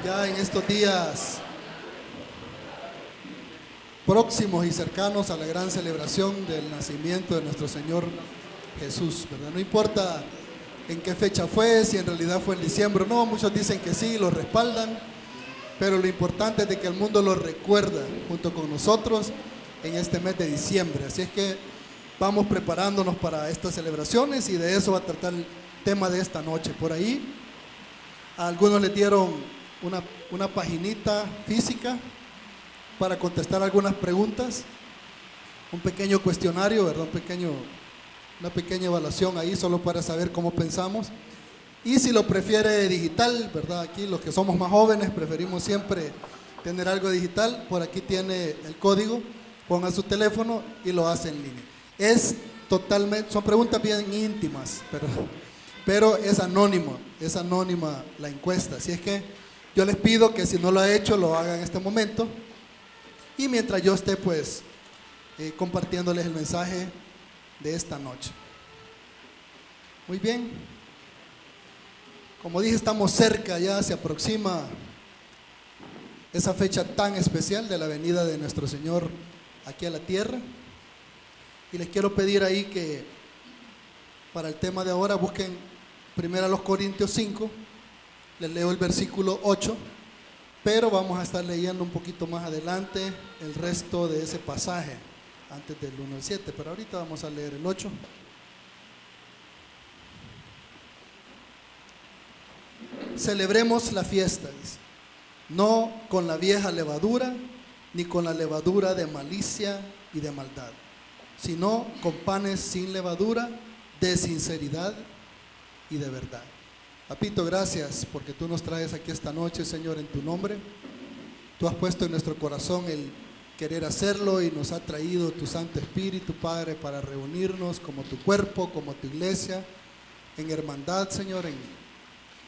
Ya en estos días próximos y cercanos a la gran celebración del nacimiento de nuestro Señor Jesús, ¿verdad? No importa en qué fecha fue, si en realidad fue en diciembre o no, muchos dicen que sí, lo respaldan, pero lo importante es de que el mundo lo recuerda junto con nosotros en este mes de diciembre. Así es que vamos preparándonos para estas celebraciones y de eso va a tratar el tema de esta noche. Por ahí a algunos les dieron una paginita física para contestar algunas preguntas, un pequeño cuestionario, ¿verdad? Una pequeña evaluación ahí solo para saber cómo pensamos. Y si lo prefiere digital, ¿verdad? Aquí los que somos más jóvenes preferimos siempre tener algo digital. Por aquí tiene el código, ponga su teléfono y lo hace en línea. Son preguntas bien íntimas, pero es anónima la encuesta. Así es que yo les pido que si no lo ha hecho, lo haga en este momento. Y mientras yo esté pues compartiéndoles el mensaje de esta noche. Muy bien. Como dije, estamos cerca, ya se aproxima esa fecha tan especial de la venida de nuestro Señor aquí a la tierra. Y les quiero pedir ahí que para el tema de ahora busquen 1 Corintios 5, les leo el versículo 8, pero vamos a estar leyendo un poquito más adelante el resto de ese pasaje, antes del 1 al 7, pero ahorita vamos a leer el 8. Celebremos la fiesta, dice, no con la vieja levadura, ni con la levadura de malicia y de maldad, sino con panes sin levadura, de sinceridad y de verdad. Papito, gracias porque tú nos traes aquí esta noche, Señor, en tu nombre. Tú has puesto en nuestro corazón el querer hacerlo y nos ha traído tu Santo Espíritu, Padre, para reunirnos como tu cuerpo, como tu iglesia, en hermandad, Señor,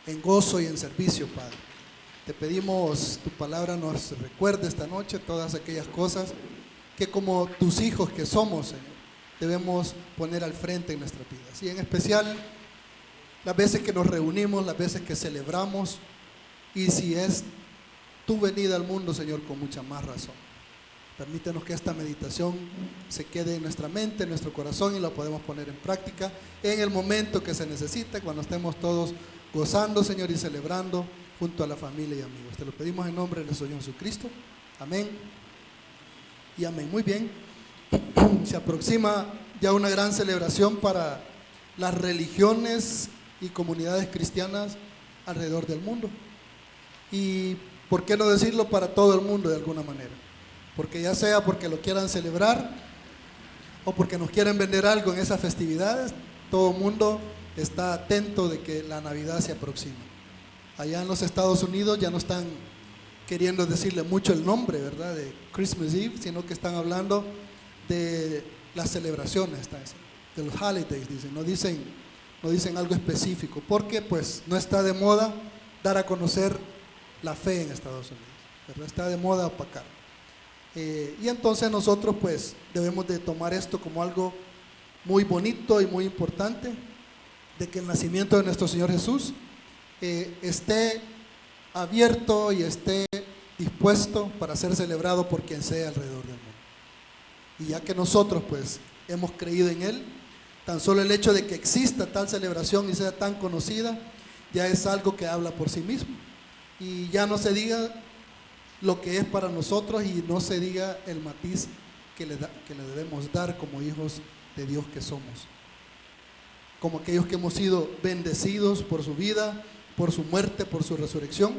en gozo y en servicio, Padre. Te pedimos tu palabra nos recuerde esta noche todas aquellas cosas que como tus hijos que somos, Señor, debemos poner al frente en nuestras vidas. Y en especial las veces que nos reunimos, las veces que celebramos, y si es tu venida al mundo, Señor, con mucha más razón. Permítenos que esta meditación se quede en nuestra mente, en nuestro corazón, y la podemos poner en práctica en el momento que se necesite, cuando estemos todos gozando, Señor, y celebrando junto a la familia y amigos. Te lo pedimos en nombre de nuestro Señor Jesucristo. Amén y amén. Muy bien. Se aproxima ya una gran celebración para las religiones y comunidades cristianas alrededor del mundo. Y por qué no decirlo, para todo el mundo de alguna manera. Porque ya sea porque lo quieran celebrar o porque nos quieren vender algo en esas festividades, todo el mundo está atento de que la Navidad se aproxima. Allá en los Estados Unidos ya no están queriendo decirle mucho el nombre, ¿verdad?, de Christmas Eve, sino que están hablando de las celebraciones, de los holidays, dicen, no dicen algo específico, porque pues no está de moda dar a conocer la fe en Estados Unidos, ¿verdad? Está de moda opacar. Y entonces nosotros pues debemos de tomar esto como algo muy bonito y muy importante, de que el nacimiento de nuestro Señor Jesús esté abierto y esté dispuesto para ser celebrado por quien sea alrededor del mundo. Y ya que nosotros pues hemos creído en Él, tan solo el hecho de que exista tal celebración y sea tan conocida, ya es algo que habla por sí mismo. Y ya no se diga lo que es para nosotros y no se diga el matiz que le debemos dar como hijos de Dios que somos. Como aquellos que hemos sido bendecidos por su vida, por su muerte, por su resurrección.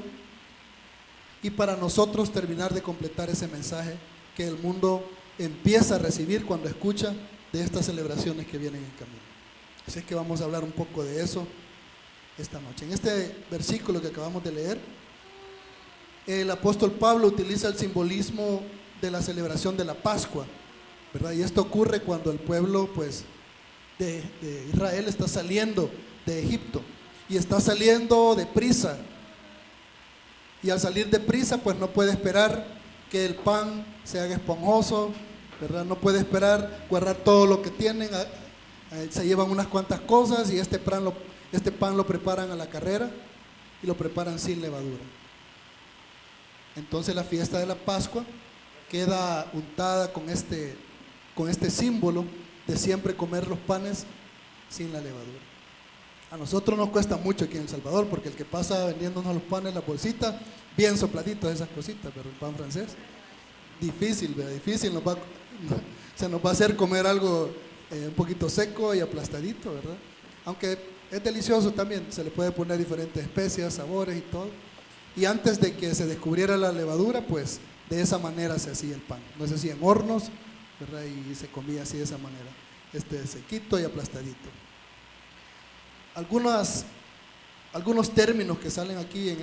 Y para nosotros terminar de completar ese mensaje que el mundo empieza a recibir cuando escucha de estas celebraciones que vienen en camino. Así es que vamos a hablar un poco de eso esta noche. En este versículo que acabamos de leer, el apóstol Pablo utiliza el simbolismo de la celebración de la Pascua, ¿verdad? Y esto ocurre cuando el pueblo pues de Israel está saliendo de Egipto y está saliendo deprisa, y al salir deprisa pues no puede esperar que el pan se haga esponjoso, ¿verdad? No puede esperar guardar todo lo que tienen, se llevan unas cuantas cosas y este pan lo preparan a la carrera y lo preparan sin levadura. Entonces la fiesta de la Pascua queda untada con este símbolo de siempre comer los panes sin la levadura. A nosotros nos cuesta mucho aquí en El Salvador, porque el que pasa vendiéndonos los panes, las bolsitas, bien sopladitos esas cositas, pero el pan francés, difícil, ¿verdad? Difícil, se nos va a hacer comer algo un poquito seco y aplastadito, ¿verdad? Aunque es delicioso también, se le puede poner diferentes especias, sabores y todo. Y antes de que se descubriera la levadura, pues de esa manera se hacía el pan. No se hacía en hornos, ¿verdad? Y se comía así de esa manera, sequito y aplastadito. Algunos términos que salen aquí en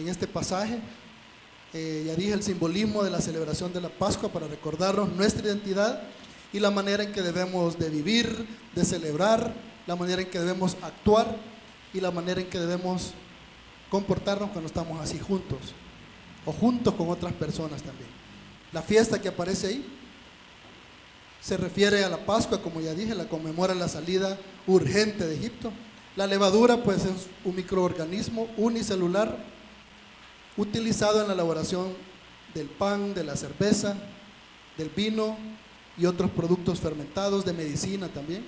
este pasaje. Ya dije el simbolismo de la celebración de la Pascua para recordarnos nuestra identidad y la manera en que debemos de vivir, de celebrar, la manera en que debemos actuar y la manera en que debemos comportarnos cuando estamos así juntos o juntos con otras personas también. La fiesta que aparece ahí se refiere a la Pascua, como ya dije, la conmemora la salida urgente de Egipto. La levadura pues es un microorganismo unicelular utilizado en la elaboración del pan, de la cerveza, del vino y otros productos fermentados, de medicina también.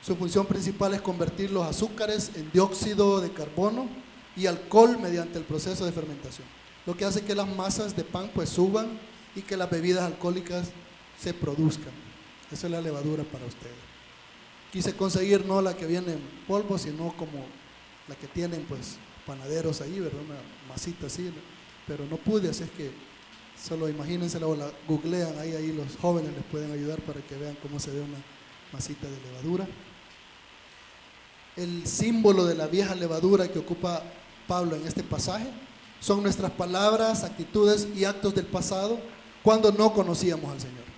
Su función principal es convertir los azúcares en dióxido de carbono y alcohol mediante el proceso de fermentación, lo que hace que las masas de pan pues suban y que las bebidas alcohólicas se produzcan. Esa es la levadura para ustedes. Quise conseguir no la que viene en polvo, sino como la que tienen pues panaderos ahí, ¿verdad? Una masita así, ¿no? Pero no pude, así es que solo imagínensela o la googlean, ahí los jóvenes les pueden ayudar para que vean cómo se ve una masita de levadura. El símbolo de la vieja levadura que ocupa Pablo en este pasaje son nuestras palabras, actitudes y actos del pasado cuando no conocíamos al Señor.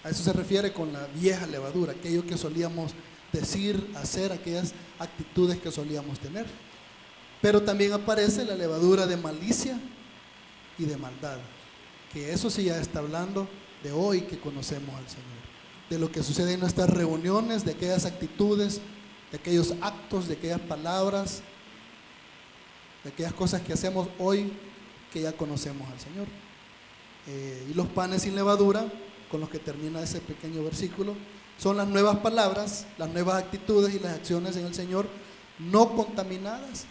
A eso se refiere con la vieja levadura, aquello que solíamos decir, hacer, aquellas actitudes que solíamos tener. Pero también aparece la levadura de malicia y de maldad, que eso sí ya está hablando de hoy que conocemos al Señor, de lo que sucede en nuestras reuniones, de aquellas actitudes, de aquellos actos, de aquellas palabras, de aquellas cosas que hacemos hoy que ya conocemos al Señor. Y los panes sin levadura, con los que termina ese pequeño versículo, son las nuevas palabras, las nuevas actitudes y las acciones en el Señor, no contaminadas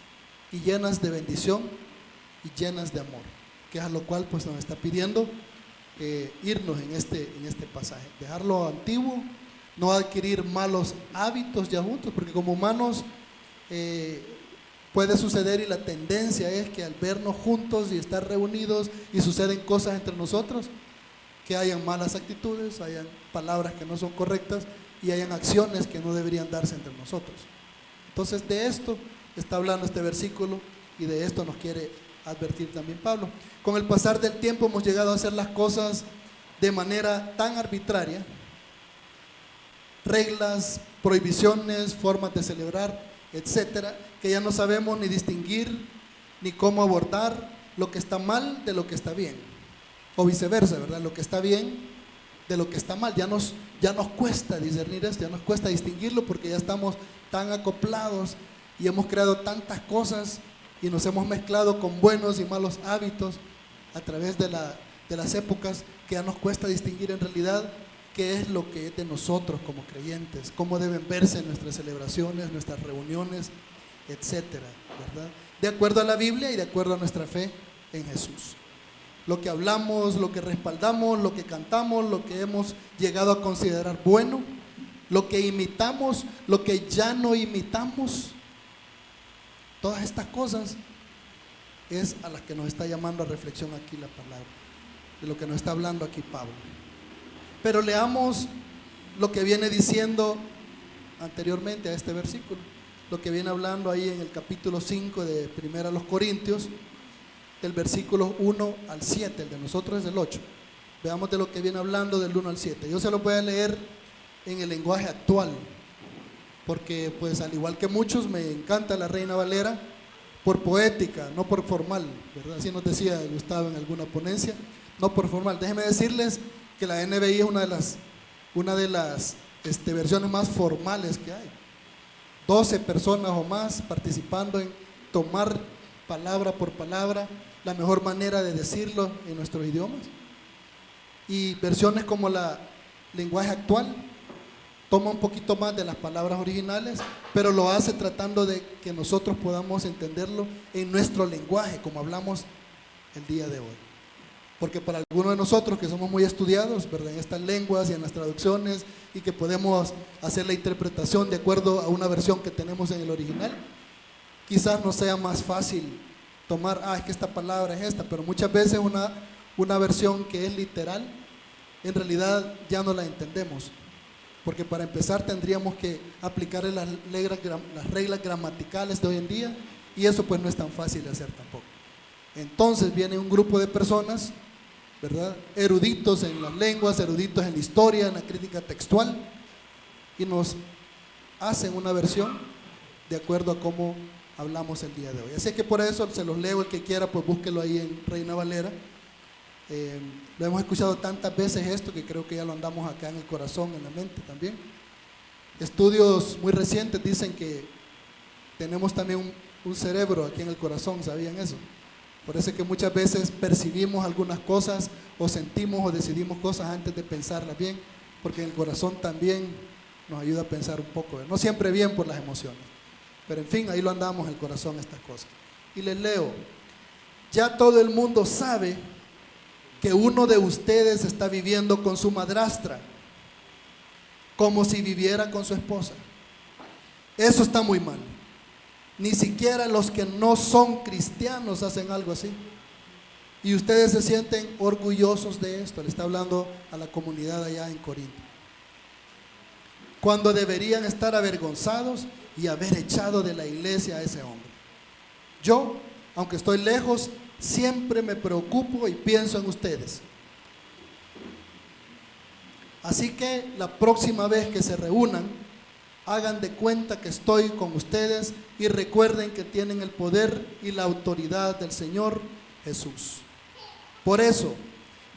y llenas de bendición y llenas de amor, que es a lo cual pues nos está pidiendo irnos en este pasaje, dejar lo antiguo, no adquirir malos hábitos ya juntos, porque como humanos puede suceder, y la tendencia es que al vernos juntos y estar reunidos y suceden cosas entre nosotros, que hayan malas actitudes, hayan palabras que no son correctas y hayan acciones que no deberían darse entre nosotros. Entonces de esto está hablando este versículo y de esto nos quiere advertir también Pablo. Con el pasar del tiempo hemos llegado a hacer las cosas de manera tan arbitraria, reglas, prohibiciones, formas de celebrar, etcétera, que ya no sabemos ni distinguir ni cómo abordar lo que está mal de lo que está bien, o viceversa, ¿verdad? Lo que está bien de lo que está mal. Ya nos cuesta discernir esto, ya nos cuesta distinguirlo, porque ya estamos tan acoplados y hemos creado tantas cosas y nos hemos mezclado con buenos y malos hábitos a través de las épocas, que ya nos cuesta distinguir en realidad qué es lo que es de nosotros como creyentes, cómo deben verse nuestras celebraciones, nuestras reuniones, etcétera, ¿verdad? De acuerdo a la Biblia y de acuerdo a nuestra fe en Jesús. Lo que hablamos, lo que respaldamos, lo que cantamos, lo que hemos llegado a considerar bueno, lo que imitamos, lo que ya no imitamos, todas estas cosas es a las que nos está llamando a reflexión aquí la palabra, de lo que nos está hablando aquí Pablo. Pero leamos lo que viene diciendo anteriormente a este versículo, lo que viene hablando ahí en el capítulo 5 de 1 Corintios, del versículo 1 al 7, el de nosotros es el 8. Veamos de lo que viene hablando del 1 al 7. Yo se lo voy a leer en el lenguaje actual, porque pues al igual que muchos me encanta la Reina Valera por poética, no por formal, ¿verdad? Así nos decía Gustavo en alguna ponencia, no por formal. Déjenme decirles que la NBI es una de las versiones más formales que hay. 12 personas o más participando en tomar palabra por palabra, la mejor manera de decirlo en nuestros idiomas. Y versiones como la lenguaje actual toma un poquito más de las palabras originales, pero lo hace tratando de que nosotros podamos entenderlo en nuestro lenguaje, como hablamos el día de hoy. Porque para algunos de nosotros que somos muy estudiados, ¿verdad?, en estas lenguas y en las traducciones, y que podemos hacer la interpretación de acuerdo a una versión que tenemos en el original, quizás nos sea más fácil tomar, es que esta palabra es esta, pero muchas veces una versión que es literal, en realidad ya no la entendemos. Porque para empezar tendríamos que aplicarle las reglas gramaticales de hoy en día, y eso pues no es tan fácil de hacer tampoco. Entonces viene un grupo de personas, ¿verdad?, eruditos en las lenguas, eruditos en la historia, en la crítica textual, y nos hacen una versión de acuerdo a cómo hablamos el día de hoy. Así que por eso se los leo, el que quiera pues búsquelo ahí en Reina Valera. Lo hemos escuchado tantas veces esto que creo que ya lo andamos acá en el corazón, en la mente también. Estudios muy recientes dicen que tenemos también un cerebro aquí en el corazón, ¿sabían eso? Por eso es que muchas veces percibimos algunas cosas o sentimos o decidimos cosas antes de pensarlas bien, porque en el corazón también nos ayuda a pensar un poco, no siempre bien por las emociones, pero en fin, ahí lo andamos en el corazón estas cosas. Y les leo: ya todo el mundo sabe que uno de ustedes está viviendo con su madrastra, como si viviera con su esposa. Eso está muy mal. Ni siquiera los que no son cristianos hacen algo así. Y ustedes se sienten orgullosos de esto. Le está hablando a la comunidad allá en Corinto, cuando deberían estar avergonzados y haber echado de la iglesia a ese hombre. Yo, aunque estoy lejos, siempre me preocupo y pienso en ustedes. Así que la próxima vez que se reúnan, hagan de cuenta que estoy con ustedes y recuerden que tienen el poder y la autoridad del Señor Jesús. Por eso,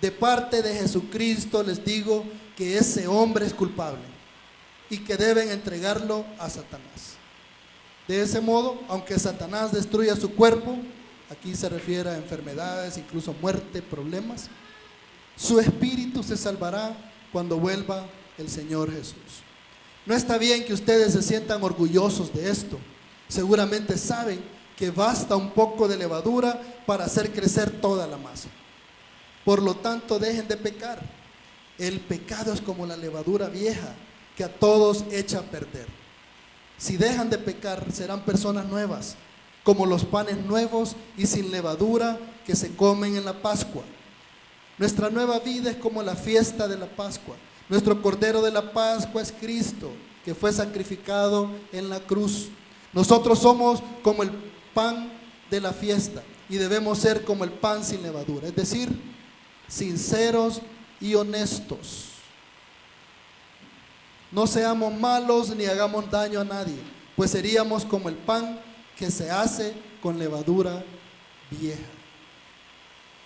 de parte de Jesucristo les digo que ese hombre es culpable y que deben entregarlo a Satanás. De ese modo, aunque Satanás destruya su cuerpo, aquí se refiere a enfermedades, incluso muerte, problemas, su espíritu se salvará cuando vuelva el Señor Jesús. No está bien que ustedes se sientan orgullosos de esto. Seguramente saben que basta un poco de levadura para hacer crecer toda la masa. Por lo tanto, dejen de pecar. El pecado es como la levadura vieja que a todos echa a perder. Si dejan de pecar, serán personas nuevas, como los panes nuevos y sin levadura que se comen en la Pascua. Nuestra nueva vida es como la fiesta de la Pascua. Nuestro Cordero de la Pascua es Cristo, que fue sacrificado en la cruz. Nosotros somos como el pan de la fiesta y debemos ser como el pan sin levadura, es decir, sinceros y honestos. No seamos malos ni hagamos daño a nadie, pues seríamos como el pan que se hace con levadura vieja.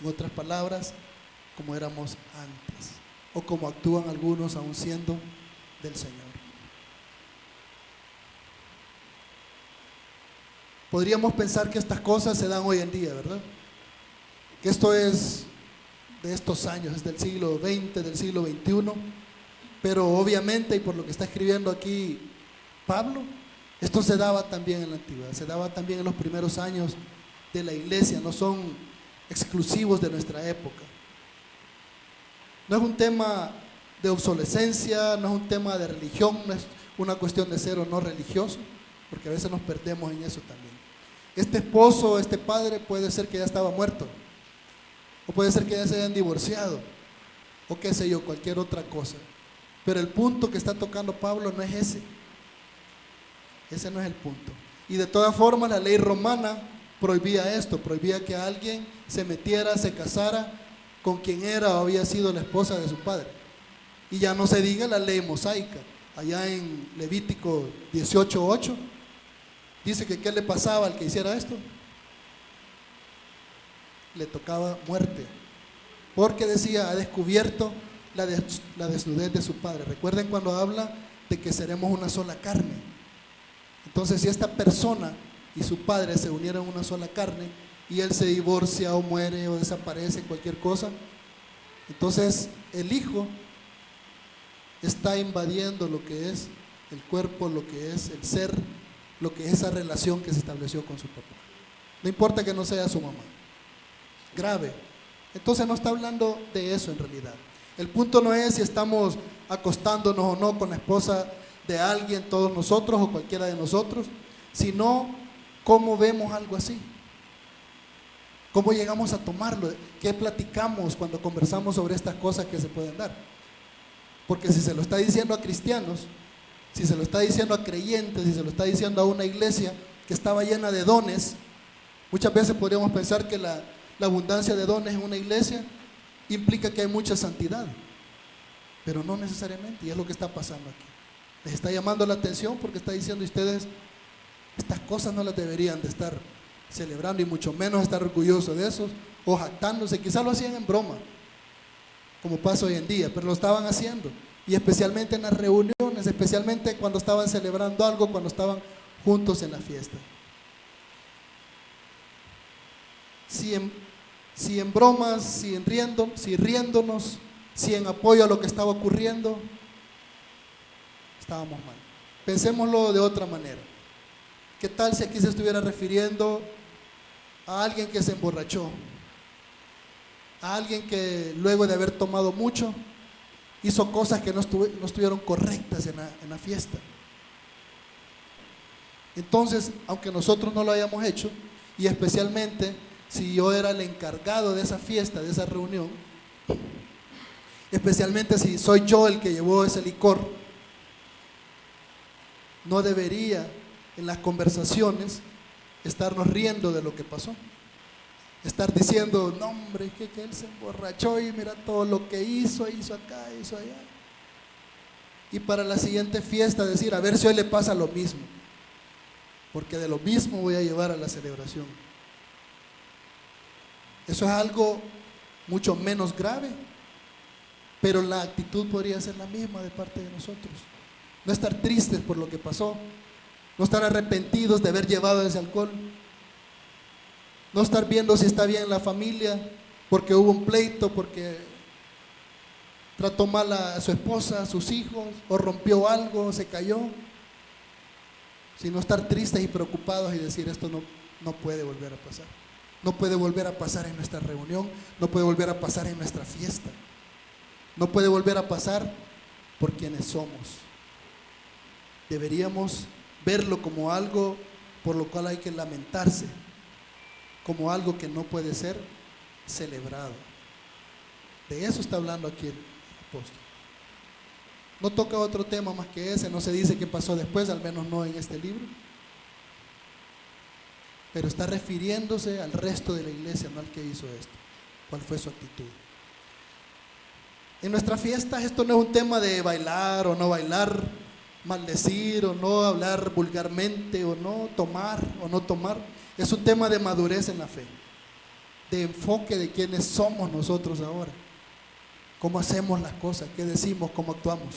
En otras palabras, como éramos antes, o como actúan algunos aún siendo del Señor. Podríamos pensar que estas cosas se dan hoy en día, ¿verdad? Que esto es de estos años, es del siglo XX, del siglo XXI, pero obviamente, y por lo que está escribiendo aquí Pablo, esto se daba también en la antigüedad, se daba también en los primeros años de la iglesia, no son exclusivos de nuestra época. No es un tema de obsolescencia, no es un tema de religión, no es una cuestión de ser o no religioso, porque a veces nos perdemos en eso también. Este esposo, este padre puede ser que ya estaba muerto, o puede ser que ya se hayan divorciado, o qué sé yo, cualquier otra cosa. Pero el punto que está tocando Pablo no es ese. Ese no es el punto. Y de todas formas la ley romana prohibía esto, prohibía que alguien se metiera, se casara con quien era o había sido la esposa de su padre. Y ya no se diga la ley mosaica. Allá en Levítico 18:8 dice que ¿qué le pasaba al que hiciera esto? Le tocaba muerte, porque decía, ha descubierto la desnudez de su padre. Recuerden cuando habla de que seremos una sola carne. Entonces, si esta persona y su padre se unieron en una sola carne y él se divorcia o muere o desaparece, cualquier cosa, entonces el hijo está invadiendo lo que es el cuerpo, lo que es el ser, lo que es esa relación que se estableció con su papá. No importa que no sea su mamá. Grave. Entonces no está hablando de eso en realidad. El punto no es si estamos acostándonos o no con la esposa de alguien, todos nosotros o cualquiera de nosotros, sino cómo vemos algo así. ¿Cómo llegamos a tomarlo? ¿Qué platicamos cuando conversamos sobre estas cosas que se pueden dar? Porque si se lo está diciendo a cristianos, si se lo está diciendo a creyentes, si se lo está diciendo a una iglesia que estaba llena de dones, muchas veces podríamos pensar que la abundancia de dones en una iglesia implica que hay mucha santidad, pero no necesariamente, y es lo que está pasando aquí. Les está llamando la atención porque está diciendo: ustedes estas cosas no las deberían de estar celebrando, y mucho menos estar orgullosos de eso o jactándose. Quizás lo hacían en broma, como pasa hoy en día, pero lo estaban haciendo, y especialmente en las reuniones, especialmente cuando estaban celebrando algo, cuando estaban juntos en la fiesta. Si en bromas, si riéndonos, si en apoyo a lo que estaba ocurriendo, estábamos mal. Pensémoslo de otra manera. ¿Qué tal si aquí se estuviera refiriendo a alguien que se emborrachó? A alguien que luego de haber tomado mucho hizo cosas que no estuvieron correctas en la fiesta. Entonces, aunque nosotros no lo hayamos hecho, y especialmente si yo era el encargado de esa fiesta, de esa reunión, especialmente si soy yo el que llevó ese licor, no debería en las conversaciones estarnos riendo de lo que pasó, estar diciendo: no hombre, que él se emborrachó y mira todo lo que hizo acá, hizo allá, y para la siguiente fiesta decir: a ver si hoy le pasa lo mismo, porque de lo mismo voy a llevar a la celebración. Eso es algo mucho menos grave, pero la actitud podría ser la misma de parte de nosotros. No estar tristes por lo que pasó, no estar arrepentidos de haber llevado ese alcohol, no estar viendo si está bien la familia porque hubo un pleito, porque trató mal a su esposa, a sus hijos, o rompió algo, o se cayó, sino estar tristes y preocupados y decir: esto no puede volver a pasar. No puede volver a pasar en nuestra reunión, no puede volver a pasar en nuestra fiesta, no puede volver a pasar por quienes somos. Deberíamos verlo como algo por lo cual hay que lamentarse, como algo que no puede ser celebrado. De eso está hablando aquí el apóstol. No toca otro tema más que ese, no se dice qué pasó después, al menos no en este libro, pero está refiriéndose al resto de la iglesia, no al que hizo esto. ¿Cuál fue su actitud? En nuestras fiestas esto no es un tema de bailar o no bailar, maldecir o no hablar vulgarmente, o no tomar o no tomar. Es un tema de madurez en la fe, de enfoque de quiénes somos nosotros ahora, cómo hacemos las cosas, qué decimos, cómo actuamos.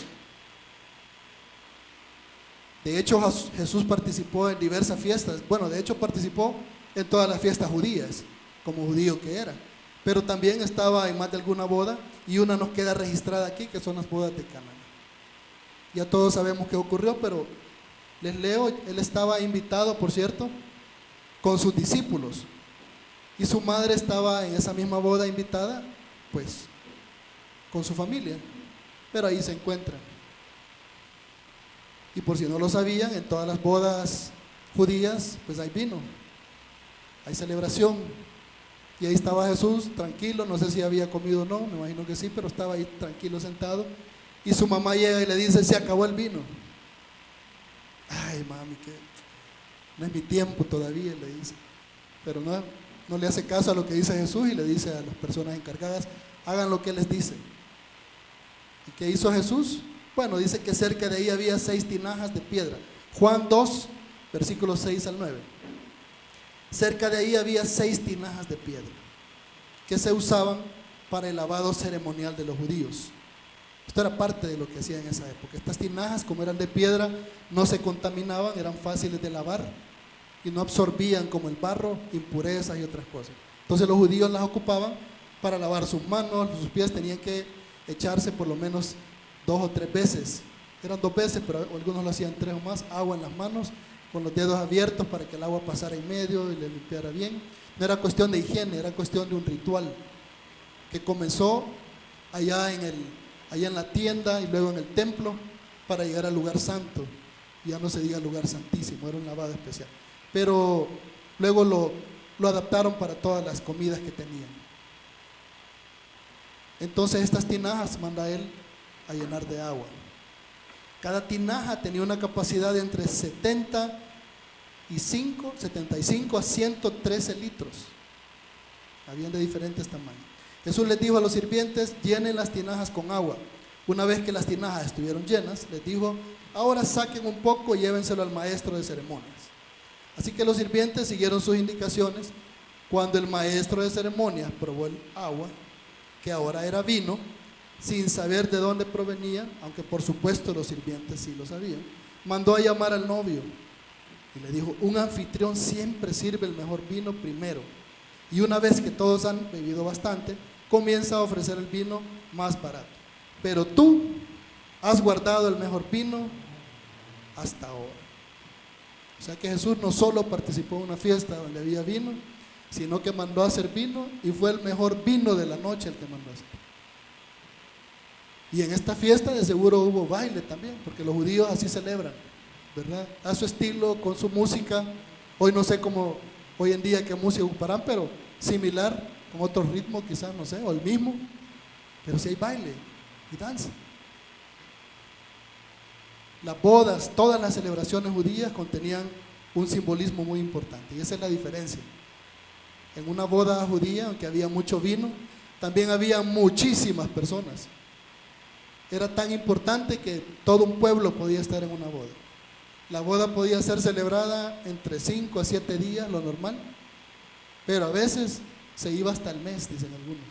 De hecho, Jesús participó en diversas fiestas. Bueno, de hecho participó en todas las fiestas judías, como judío que era, pero también estaba en más de alguna boda, y una nos queda registrada aquí, que son las bodas de Caná. Ya todos sabemos qué ocurrió, pero les leo. Él estaba invitado, por cierto, con sus discípulos, y su madre estaba en esa misma boda invitada, pues, con su familia, pero ahí se encuentran. Y por si no lo sabían, en todas las bodas judías, pues hay vino, hay celebración, y ahí estaba Jesús tranquilo, no sé si había comido o no, me imagino que sí, pero estaba ahí tranquilo sentado, y su mamá llega y le dice: se acabó el vino. Ay, mami, que no es mi tiempo todavía, le dice, pero no le hace caso a lo que dice Jesús, y le dice a las personas encargadas: hagan lo que él les dice. ¿Y qué hizo Jesús? Bueno, dice que cerca de ahí había 6 tinajas de piedra. Juan 2, versículos 6 al 9. Cerca de ahí había 6 tinajas de piedra que se usaban para el lavado ceremonial de los judíos. Esto era parte de lo que hacían en esa época. Estas tinajas, como eran de piedra, no se contaminaban, eran fáciles de lavar, y no absorbían como el barro impurezas y otras cosas. Entonces los judíos las ocupaban para lavar sus manos, sus pies, tenían que echarse por lo menos 2 o 3 veces. Eran 2 veces, pero algunos lo hacían 3 o más, agua en las manos, con los dedos abiertos para que el agua pasara en medio y le limpiara bien. No era cuestión de higiene, era cuestión de un ritual que comenzó allá en la tienda y luego en el templo para llegar al lugar santo. Ya no se diga lugar santísimo, era un lavado especial. Pero luego lo adaptaron para todas las comidas que tenían. Entonces estas tinajas manda él a llenar de agua. Cada tinaja tenía una capacidad de entre 75 a 113 litros. Habían de diferentes tamaños. Jesús les dijo a los sirvientes: llenen las tinajas con agua. Una vez que las tinajas estuvieron llenas, les dijo: ahora saquen un poco y llévenselo al maestro de ceremonias. Así que los sirvientes siguieron sus indicaciones. Cuando el maestro de ceremonias probó el agua, que ahora era vino, sin saber de dónde provenía, aunque por supuesto los sirvientes sí lo sabían, mandó a llamar al novio y le dijo: un anfitrión siempre sirve el mejor vino primero, y una vez que todos han bebido bastante, comienza a ofrecer el vino más barato. Pero tú has guardado el mejor vino hasta ahora. O sea que Jesús no solo participó en una fiesta donde había vino, sino que mandó a hacer vino, y fue el mejor vino de la noche el que mandó a hacer. Y en esta fiesta de seguro hubo baile también, porque los judíos así celebran, ¿verdad? A su estilo, con su música. Hoy no sé cómo, hoy en día qué música ocuparán, pero similar, con otro ritmo quizás, no sé, o el mismo, pero sí hay baile y danza. Las bodas, todas las celebraciones judías contenían un simbolismo muy importante, y esa es la diferencia. En una boda judía, aunque había mucho vino, también había muchísimas personas. Era tan importante que todo un pueblo podía estar en una boda. La boda podía ser celebrada entre 5 a 7 días, lo normal, pero a veces se iba hasta el mes, dicen algunos.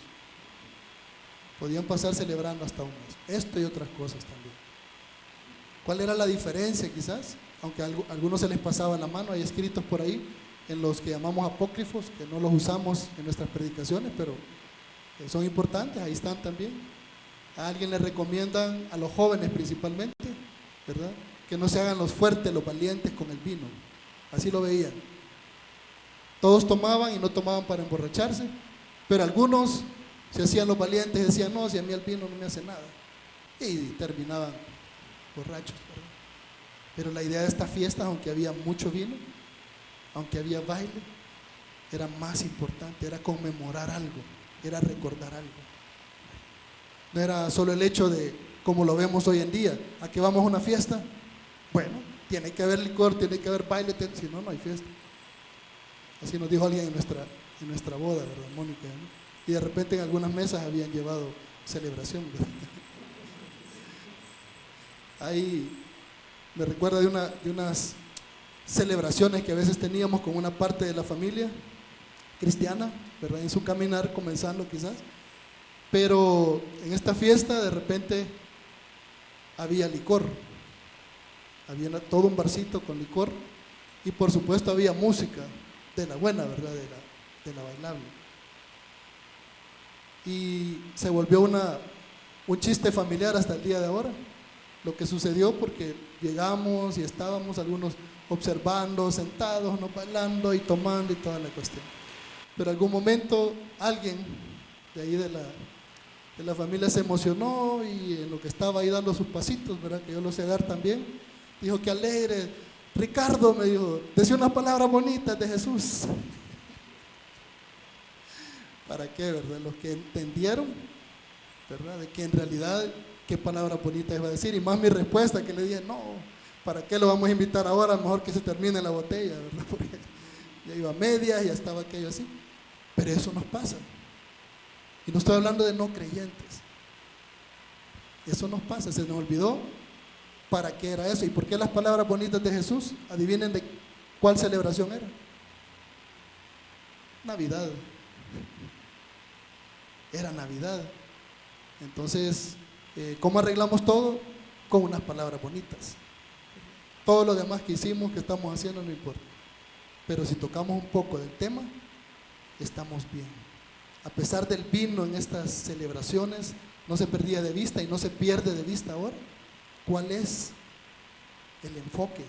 Podían pasar celebrando hasta un mes. Esto y otras cosas también. ¿Cuál era la diferencia quizás? Aunque a algunos se les pasaba la mano, hay escritos por ahí en los que llamamos apócrifos, que no los usamos en nuestras predicaciones, pero son importantes, ahí están también. A alguien le recomiendan, a los jóvenes principalmente, ¿verdad?, que no se hagan los fuertes, los valientes con el vino. Así lo veían. Todos tomaban y no tomaban para emborracharse, pero algunos se hacían los valientes y decían: no, si a mí el vino no me hace nada. Y terminaban borrachos, ¿verdad? Pero la idea de esta fiesta, aunque había mucho vino, aunque había baile, era más importante, era conmemorar algo, era recordar algo. No era solo el hecho de, como lo vemos hoy en día, a que vamos a una fiesta, bueno, tiene que haber licor, tiene que haber baile, si no, no hay fiesta. Así nos dijo alguien en nuestra boda, ¿verdad, Mónica? ¿No? Y de repente en algunas mesas habían llevado celebración, ¿verdad? Ahí me recuerda de unas celebraciones que a veces teníamos con una parte de la familia cristiana, ¿verdad?, en su caminar, comenzando quizás, pero en esta fiesta de repente había licor, había todo un barcito con licor, y por supuesto había música de la buena, ¿verdad?, de la bailable, y se volvió un chiste familiar hasta el día de ahora, lo que sucedió, porque llegamos y estábamos algunos observando, sentados, no bailando y tomando y toda la cuestión. Pero en algún momento alguien de ahí de la familia se emocionó, y en lo que estaba ahí dando sus pasitos, ¿verdad?, que yo lo sé dar también, dijo: qué alegre, Ricardo, me dijo, decía unas palabras bonitas de Jesús. ¿Para qué, verdad? Los que entendieron, ¿verdad?, de que en realidad qué palabra bonita iba a decir, y más mi respuesta que le dije: no, ¿para qué lo vamos a invitar ahora? Mejor que se termine la botella, ¿verdad? Porque ya iba a medias, ya estaba aquello así. Pero eso nos pasa. Y no estoy hablando de no creyentes. Eso nos pasa, se nos olvidó para qué era eso. ¿Y por qué las palabras bonitas de Jesús? Adivinen de cuál celebración era. Navidad. Era Navidad. Entonces, ¿cómo arreglamos todo? Con unas palabras bonitas. Todo lo demás que hicimos, que estamos haciendo, no importa. pero si tocamos un poco del tema, estamos bien. A pesar del vino en estas celebraciones, no se perdía de vista y no se pierde de vista ahora. ¿Cuál es el enfoque?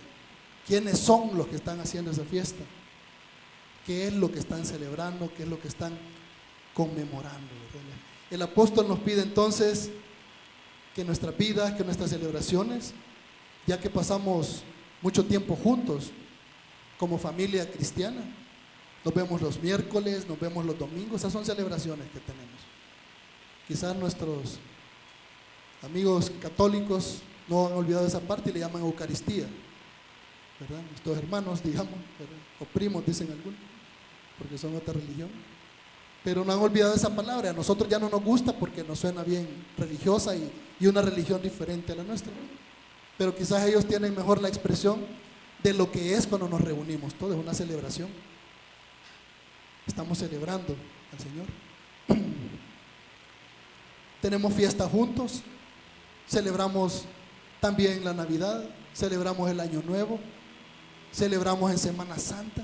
¿Quiénes son los que están haciendo esa fiesta? ¿Qué es lo que están celebrando? ¿Qué es lo que están conmemorando? El apóstol nos pide entonces que nuestras vidas, que nuestras celebraciones, ya que pasamos mucho tiempo juntos como familia cristiana, nos vemos los miércoles, nos vemos los domingos, esas son celebraciones que tenemos. Quizás nuestros amigos católicos no han olvidado esa parte y le llaman Eucaristía, ¿verdad? Nuestros hermanos, digamos, ¿verdad? O primos, dicen algunos, porque son otra religión, pero no han olvidado esa palabra. A nosotros ya no nos gusta porque nos suena bien religiosa y una religión diferente a la nuestra, pero quizás ellos tienen mejor la expresión de lo que es cuando nos reunimos. Todo es una celebración. Estamos celebrando al Señor. Tenemos fiesta juntos, celebramos también la Navidad, celebramos el Año Nuevo, celebramos en Semana Santa.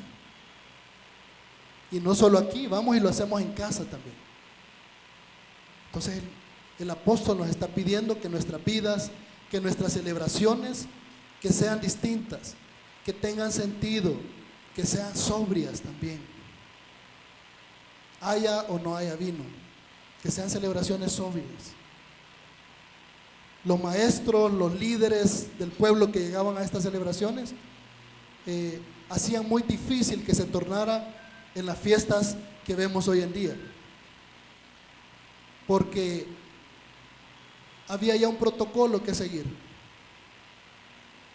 Y no solo aquí, vamos y lo hacemos en casa también. Entonces el apóstol nos está pidiendo que nuestras vidas, que nuestras celebraciones, que sean distintas, que tengan sentido, que sean sobrias también. Haya o no haya vino, que sean celebraciones sobrias. Los maestros, los líderes del pueblo que llegaban a estas celebraciones hacían muy difícil que se tornara en las fiestas que vemos hoy en día, porque había ya un protocolo que seguir.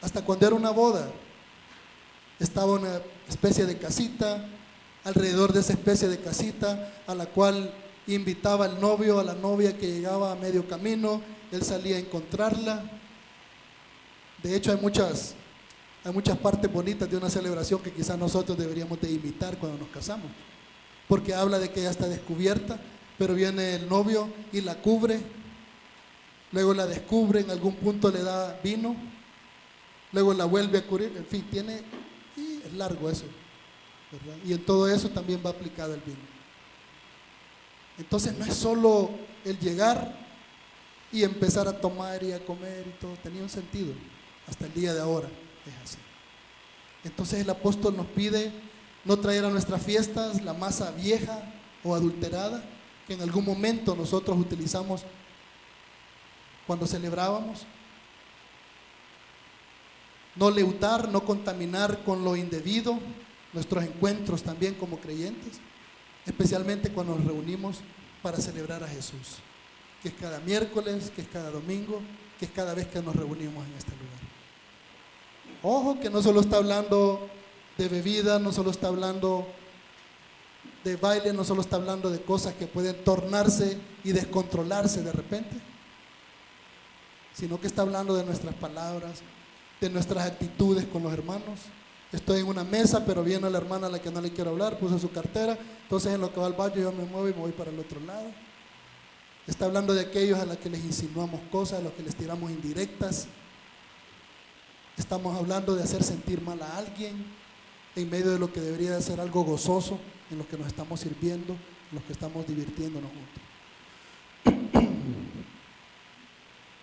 Hasta cuando era una boda, estaba una especie de casita, alrededor de esa especie de casita a la cual invitaba el novio a la novia que llegaba a medio camino, él salía a encontrarla. De hecho hay muchas partes bonitas de una celebración que quizás nosotros deberíamos de imitar cuando nos casamos, porque habla de que ella está descubierta, pero viene el novio y la cubre, luego la descubre, en algún punto le da vino, luego la vuelve a cubrir, en fin, es largo eso, ¿verdad? Y en todo eso también va aplicado el vino. Entonces no es solo el llegar y empezar a tomar y a comer y todo, tenía un sentido, hasta el día de ahora es así. Entonces el apóstol nos pide no traer a nuestras fiestas la masa vieja o adulterada que en algún momento nosotros utilizamos cuando celebrábamos. No leudar, no contaminar con lo indebido nuestros encuentros también como creyentes, especialmente cuando nos reunimos para celebrar a Jesús, que es cada miércoles, que es cada domingo, que es cada vez que nos reunimos en este lugar. Ojo que no solo está hablando de bebida, no solo está hablando de baile, no solo está hablando de cosas que pueden tornarse y descontrolarse de repente, sino que está hablando de nuestras palabras, de nuestras actitudes con los hermanos. Estoy en una mesa, pero viene la hermana a la que no le quiero hablar, puso su cartera, entonces en lo que va al baño yo me muevo y me voy para el otro lado. Está hablando de aquellos a los que les insinuamos cosas, a los que les tiramos indirectas. Estamos hablando de hacer sentir mal a alguien en medio de lo que debería de ser algo gozoso, en lo que nos estamos sirviendo, en lo que estamos divirtiéndonos juntos.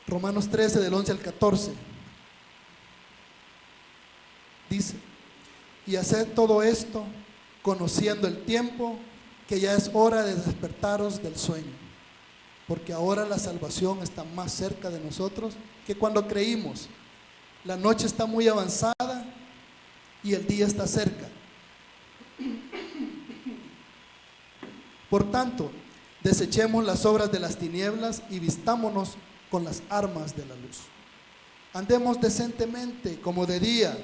Romanos 13, del 11 al 14, dice: y haced todo esto conociendo el tiempo, que ya es hora de despertaros del sueño, porque ahora la salvación está más cerca de nosotros que cuando creímos. La noche está muy avanzada y el día está cerca. Por tanto, desechemos las obras de las tinieblas y vistámonos con las armas de la luz. Andemos decentemente como de día,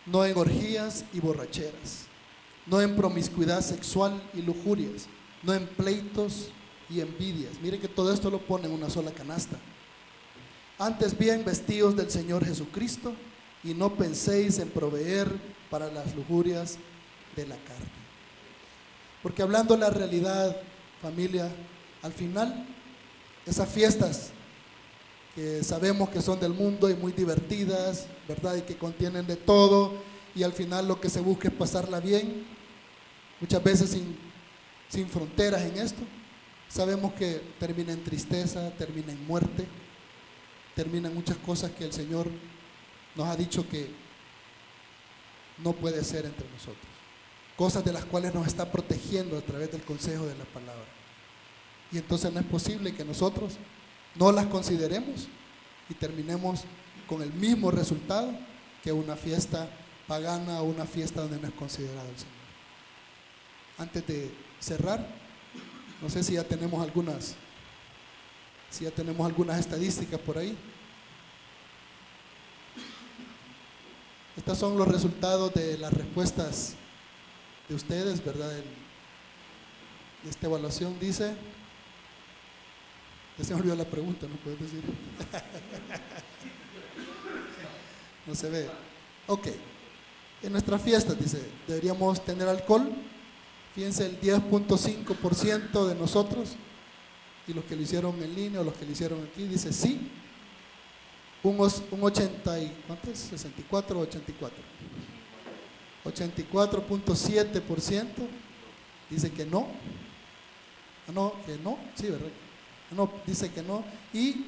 no en orgías y borracheras, no en promiscuidad sexual y lujurias, no en pleitos y envidias. Mire que todo esto lo pone en una sola canasta. Antes bien, vestidos del Señor Jesucristo, y no penséis en proveer para las lujurias de la carne. Porque hablando la realidad, familia, al final, esas fiestas que sabemos que son del mundo y muy divertidas, ¿verdad? Y que contienen de todo, y al final lo que se busca es pasarla bien, muchas veces sin fronteras en esto. Sabemos que termina en tristeza, termina en muerte, termina en muchas cosas que el Señor nos ha dicho que no puede ser entre nosotros. Cosas de las cuales nos está protegiendo a través del consejo de la palabra. Y entonces no es posible que nosotros no las consideremos y terminemos con el mismo resultado que una fiesta pagana o una fiesta donde no es considerado el Señor. Antes de cerrar, no sé si ya tenemos algunas estadísticas por ahí. Estos son los resultados de las respuestas de ustedes, ¿verdad? De esta evaluación dice, ya se me olvidó la pregunta, ¿no puedes decir? No se ve. Ok. En nuestras fiestas, dice, deberíamos tener alcohol. Fíjense, el 10.5% de nosotros, y los que lo hicieron en línea o los que lo hicieron aquí, dice sí. Un 80, ¿cuánto es? 64 o 84. 84.7% dice que no. No, que no, sí, ¿verdad? No, dice que no. Y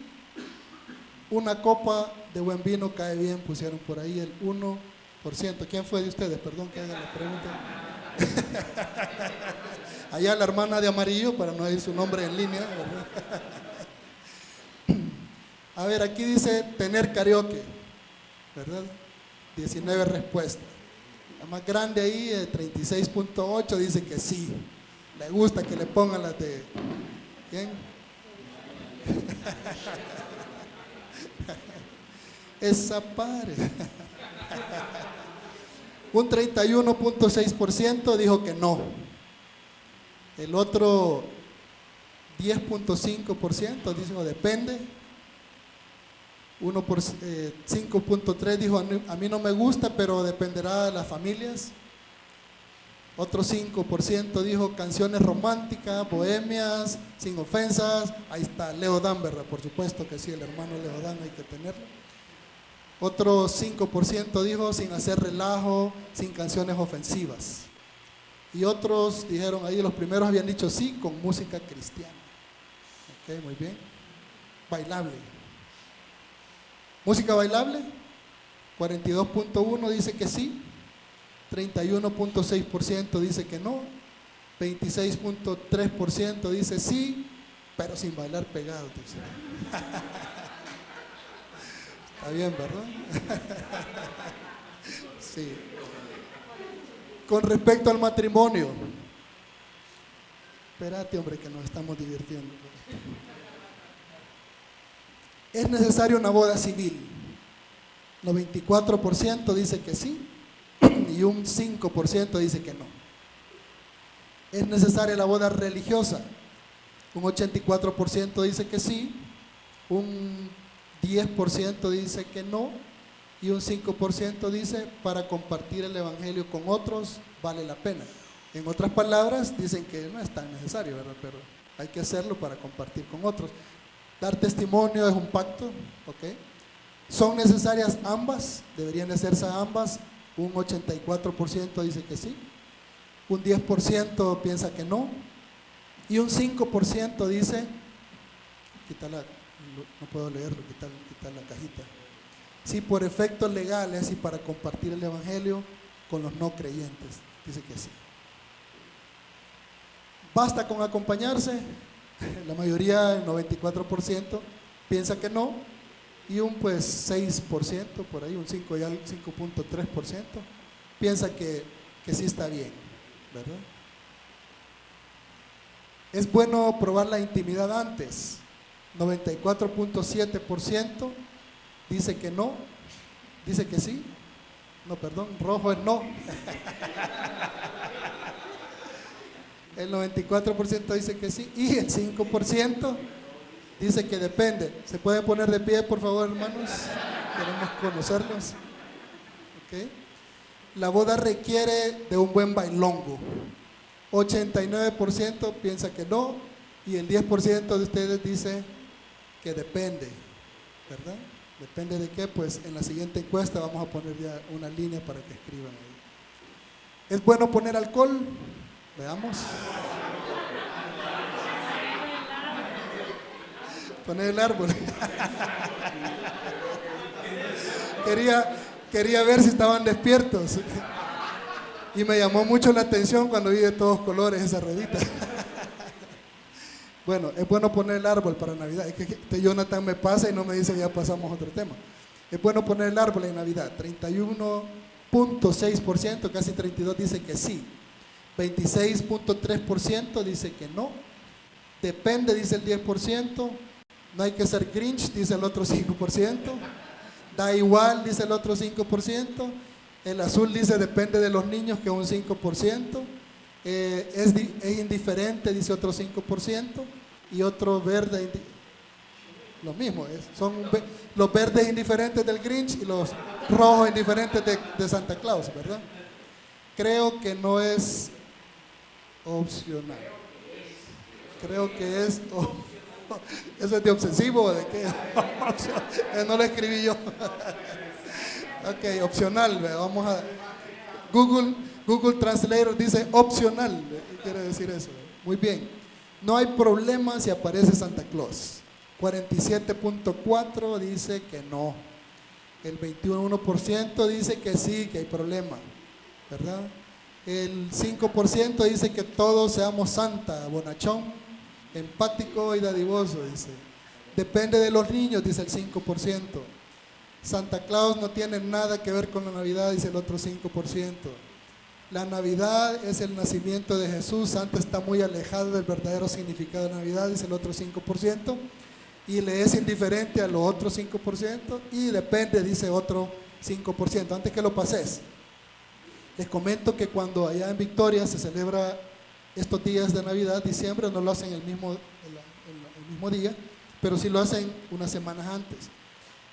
una copa de buen vino cae bien, pusieron por ahí el 1%. ¿Quién fue de ustedes? Perdón que haga la pregunta. Allá la hermana de amarillo, para no decir su nombre en línea, ¿verdad? A ver, aquí dice tener karaoke, ¿verdad? 19 respuestas. La más grande ahí, 36.8, dice que sí. Le gusta que le pongan las de... ¿Quién? Esa padre. Un 31.6% dijo que no. El otro 10.5% dijo depende. 5.3% dijo a mí no me gusta, pero dependerá de las familias. Otro 5% dijo canciones románticas, bohemias, sin ofensas. Ahí está Leo Dan, ¿verdad? Por supuesto que sí, el hermano Leo Dan hay que tenerlo. Otro 5% dijo sin hacer relajo, sin canciones ofensivas. Y otros dijeron, ahí los primeros habían dicho sí, con música cristiana. Ok, muy bien. Bailable. Música bailable, 42.1 dice que sí, 31.6% dice que no, 26.3% dice sí, pero sin bailar pegado, dice. Está bien, ¿verdad? Sí. Con respecto al matrimonio, espérate, hombre, que nos estamos divirtiendo. ¿Es necesaria una boda civil? 94% dice que sí y un 5% dice que no. ¿Es necesaria la boda religiosa? Un 84% dice que sí, un 10% dice que no y un 5% dice para compartir el evangelio con otros vale la pena. En otras palabras, dicen que no es tan necesario, ¿verdad? Pero hay que hacerlo para compartir con otros. Dar testimonio es un pacto, ¿ok? ¿Son necesarias ambas? ¿Deberían hacerse ambas? Un 84% dice que sí, un 10% piensa que no, y un 5% dice, no puedo leerlo, quitar la cajita. Sí, por efectos legales y para compartir el evangelio con los no creyentes, dice que sí. ¿Basta con acompañarse? La mayoría, el 94%, piensa que no, y un 6%, por ahí un 5.3%, piensa que sí está bien, ¿verdad? Es bueno probar la intimidad antes. 94.7% dice que no, dice que sí. No, perdón, rojo es no. El 94% dice que sí y el 5% dice que depende. ¿Se pueden poner de pie, por favor, hermanos? Queremos conocerlos. ¿Okay? La boda requiere de un buen bailongo. 89% piensa que no y el 10% de ustedes dice que depende, ¿verdad? Depende de qué, pues en la siguiente encuesta vamos a poner ya una línea para que escriban ahí. ¿Es bueno poner alcohol? Veamos. Poner el árbol. Quería ver si estaban despiertos. Y me llamó mucho la atención cuando vi de todos colores esa ruedita. Bueno, es bueno poner el árbol para Navidad. Es que Jonathan me pasa y no me dice que ya pasamos a otro tema. Es bueno poner el árbol en Navidad. 31.6%, casi 32% dice que sí. 26.3% dice que no. Depende, dice el 10%. No hay que ser Grinch, dice el otro 5%. Da igual, dice el otro 5%. El azul dice depende de los niños, que es un 5%. Es indiferente, dice otro 5%. Y otro verde, lo mismo. Son los verdes indiferentes del Grinch y los rojos indiferentes de Santa Claus, ¿verdad? Creo que no es opcional. Creo que es... ¿Eso es de obsesivo o de qué? No lo escribí yo. Ok, opcional. Vamos a... Google Translator dice opcional. ¿Qué quiere decir eso? Muy bien. No hay problema si aparece Santa Claus. 47.4% dice que no. El 21% dice que sí, que hay problema, ¿verdad? El 5% dice que todos seamos santa, bonachón, empático y dadivoso, dice. Depende de los niños, dice el 5%. Santa Claus no tiene nada que ver con la Navidad, dice el otro 5%. La Navidad es el nacimiento de Jesús. Santa está muy alejado del verdadero significado de Navidad, dice el otro 5%. Y le es indiferente a los otros 5%. Y depende, dice otro 5%. Antes que lo pases, les comento que cuando allá en Victoria se celebra estos días de Navidad, diciembre, no lo hacen el mismo día, pero sí lo hacen unas semanas antes.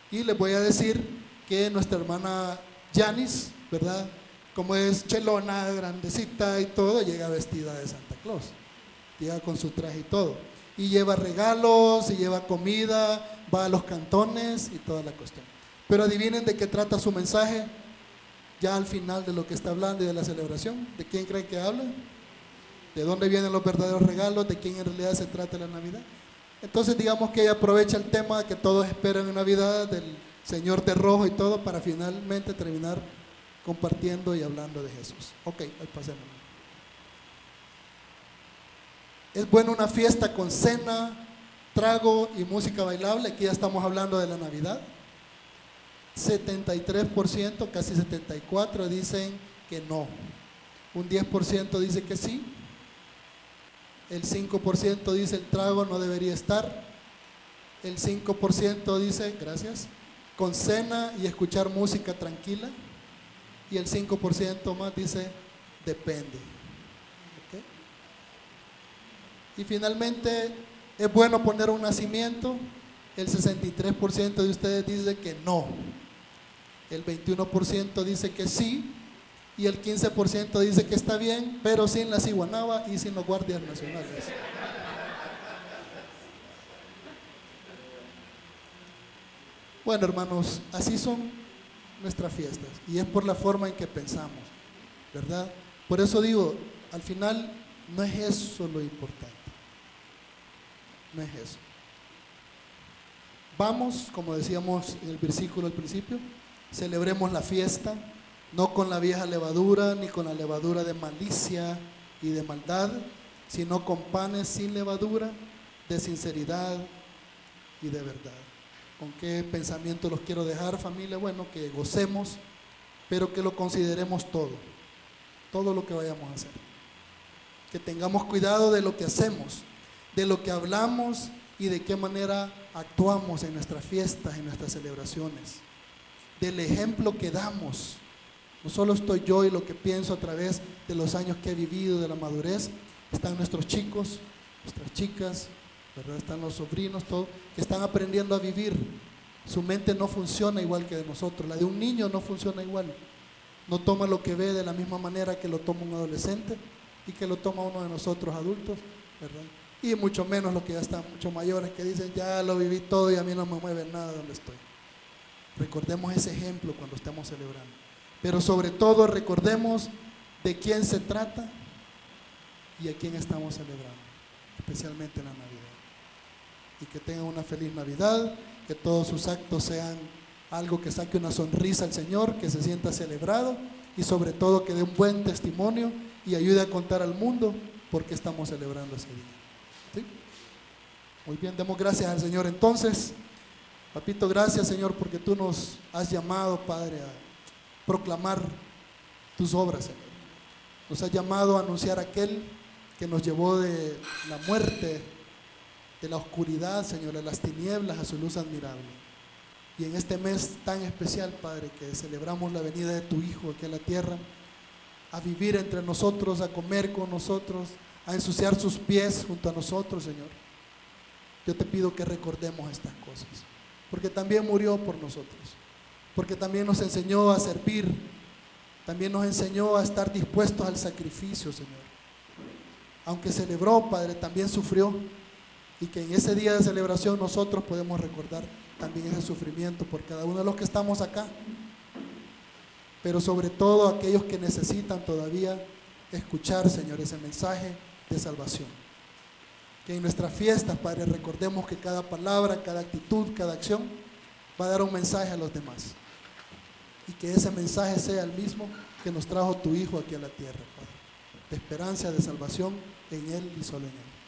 Y les voy a decir que nuestra hermana Janice, ¿verdad?, como es chelona, grandecita y todo, llega vestida de Santa Claus. Llega con su traje y todo. Y lleva regalos, y lleva comida, va a los cantones y toda la cuestión. Pero adivinen de qué trata su mensaje ya al final de lo que está hablando y de la celebración. ¿De quién creen que habla? ¿De dónde vienen los verdaderos regalos? ¿De quién en realidad se trata la Navidad? Entonces digamos que ella aprovecha el tema que todos esperan en Navidad, del Señor de rojo y todo, para finalmente terminar compartiendo y hablando de Jesús. Ok, ahí pasemos. Es bueno una fiesta con cena, trago y música bailable. Aquí ya estamos hablando de la Navidad. 73%, casi 74% dicen que no. Un 10% dice que sí. El 5% dice el trago no debería estar. El 5% dice, gracias, con cena y escuchar música tranquila. Y el 5% más dice depende. ¿Okay? Y finalmente, ¿es bueno poner un nacimiento? El 63% de ustedes dice que no. El 21% dice que sí. Y el 15% dice que está bien, pero sin la ciguanaba y sin los guardias nacionales. Bueno, hermanos, así son nuestras fiestas. Y es por la forma en que pensamos, ¿verdad? Por eso digo, al final no es eso lo importante. No es eso. Vamos, como decíamos en el versículo al principio, celebremos la fiesta, no con la vieja levadura, ni con la levadura de malicia y de maldad, sino con panes sin levadura, de sinceridad y de verdad. ¿Con qué pensamiento los quiero dejar, familia? Bueno, que gocemos, pero que lo consideremos todo lo que vayamos a hacer. Que tengamos cuidado de lo que hacemos, de lo que hablamos y de qué manera actuamos en nuestras fiestas, en nuestras celebraciones, del ejemplo que damos. No solo estoy yo y lo que pienso a través de los años que he vivido, de la madurez, están nuestros chicos, nuestras chicas, ¿verdad? Están los sobrinos, todos, que están aprendiendo a vivir. Su mente no funciona igual que de nosotros, la de un niño no funciona igual. No toma lo que ve de la misma manera que lo toma un adolescente y que lo toma uno de nosotros adultos, ¿verdad? y mucho menos los que ya están mucho mayores, que dicen, ya lo viví todo y a mí no me mueve nada de donde estoy. Recordemos ese ejemplo cuando estemos celebrando. Pero sobre todo recordemos de quién se trata y a quién estamos celebrando, especialmente en la Navidad. Y que tengan una feliz Navidad, que todos sus actos sean algo que saque una sonrisa al Señor, que se sienta celebrado y sobre todo que dé un buen testimonio y ayude a contar al mundo por qué estamos celebrando ese día. ¿Sí? Muy bien, demos gracias al Señor entonces. Papito, gracias Señor porque tú nos has llamado, Padre, a proclamar tus obras, Señor. Nos has llamado a anunciar aquel que nos llevó de la muerte, de la oscuridad, Señor, de las tinieblas a su luz admirable. Y en este mes tan especial, Padre, que celebramos la venida de tu Hijo aquí a la tierra, a vivir entre nosotros, a comer con nosotros, a ensuciar sus pies junto a nosotros, Señor. Yo te pido que recordemos estas cosas, porque también murió por nosotros, porque también nos enseñó a servir, también nos enseñó a estar dispuestos al sacrificio, Señor. Aunque celebró, Padre, también sufrió, y que en ese día de celebración nosotros podemos recordar también ese sufrimiento por cada uno de los que estamos acá, pero sobre todo aquellos que necesitan todavía escuchar, Señor, ese mensaje de salvación. Que en nuestras fiestas, Padre, recordemos que cada palabra, cada actitud, cada acción va a dar un mensaje a los demás, y que ese mensaje sea el mismo que nos trajo tu Hijo aquí a la tierra, Padre, de esperanza, de salvación en Él y solo en Él.